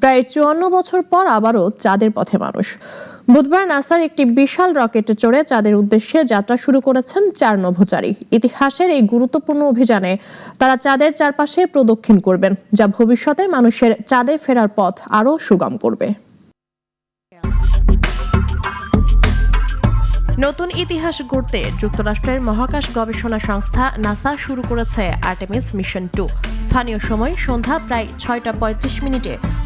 প্রায় ৫৪ বছর পর আবারও চাঁদের পথে মানুষ। বুধবার নাসার একটি বিশাল রকেটে চড়ে চাঁদের উদ্দেশ্যে যাত্রা শুরু করেছেন ৪ নভোচারী। ইতিহাসের এই গুরুত্বপূর্ণ অভিযানে তারা চাঁদের চারপাশে প্রদক্ষিণ করবেন, যা ভবিষ্যতে মানুষের চাঁদে ফেরার পথ আরও সুগম করবে। নতুন ইতিহাস গড়তে যুক্তরাষ্ট্রের মহাকাশ গবেষণা সংস্থা নাসা শুরু করেছে আর্টেমিস মিশন 2। স্থানীয় সময় সন্ধ্যা প্রায় ৬টা ৩৫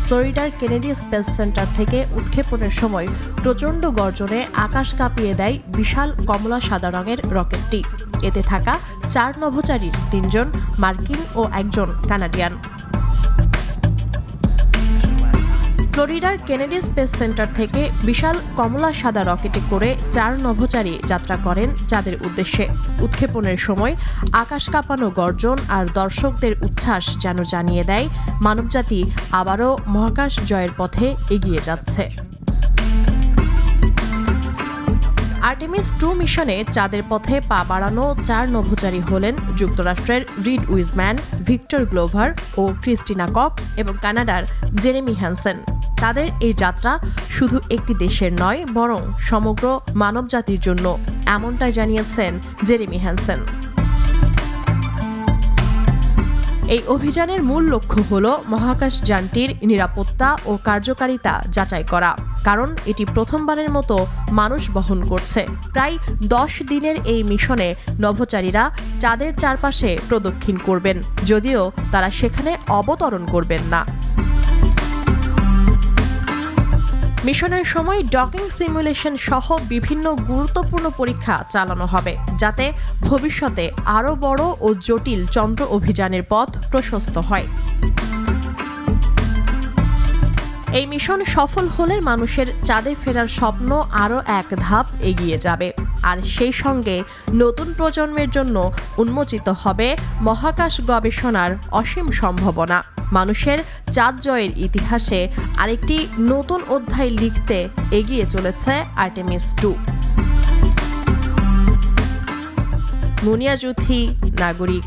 ফ্লোরিডার কেনেডি স্পেস সেন্টার থেকে উৎক্ষেপণের সময় প্রচণ্ড গর্জনে আকাশ কাঁপিয়ে দেয় বিশাল কমলা সাদা রঙের রকেটটি। এতে থাকা ৪ নভোচারীর ৩ জন মার্কিন ও ১ জন কানাডিয়ান। ফ্লোরিডার কেনেডি স্পেস সেন্টার থেকে বিশাল কমলা সাদা রকেটে করে ৪ নভোচারী যাত্রা করেন চাঁদের উদ্দেশ্যে। উৎক্ষেপণের সময় আকাশ কাঁপানো গর্জন আর দর্শকদের উচ্ছ্বাস যেন জানিয়ে দেয় মানবজাতি আবারও মহাকাশ জয়ের পথে এগিয়ে যাচ্ছে। আর্টেমিস 2 মিশনে চাঁদের পথে পা বাড়ানো ৪ নভোচারী হলেন যুক্তরাষ্ট্রের রিড উইজম্যান, ভিক্টর গ্লোভার ও ক্রিস্টিনা কক এবং কানাডার জেরেমি হ্যানসেন। তাদের এই যাত্রা শুধু একটি দেশের নয়, বরং সমগ্র মানবজাতির জন্য, এমনটাই জানিয়েছেন জেরেমি হ্যানসেন। এই অভিযানের মূল লক্ষ্য হল মহাকাশ যানটির নিরাপত্তা ও কার্যকারিতা যাচাই করা, কারণ এটি প্রথমবারের মতো মানুষ বহন করছে। প্রায় ১০ দিনের এই মিশনে নভোচারীরা চাঁদের চারপাশে প্রদক্ষিণ করবেন, যদিও তারা সেখানে অবতরণ করবেন না। মিশনের সময় ডকিং সিমুলেশন সহ বিভিন্ন গুরুত্বপূর্ণ পরীক্ষা চালানো হবে, যাতে ভবিষ্যতে আরও বড় ও জটিল চন্দ্র অভিযানের পথ প্রশস্ত হয়। এই মিশন সফল হলে মানুষের চাঁদে ফেরার স্বপ্ন আরও এক ধাপ এগিয়ে যাবে, আর সেই সঙ্গে নতুন প্রজন্মের জন্য উন্মোচিত হবে মহাকাশ গবেষণার অসীম সম্ভাবনা। মানুষের চাঁদ জয়ের ইতিহাসে আরেকটি নতুন অধ্যায় লিখতে এগিয়ে চলেছে আর্টেমিস 2। মুনিয়া জুথি, নাগরিক।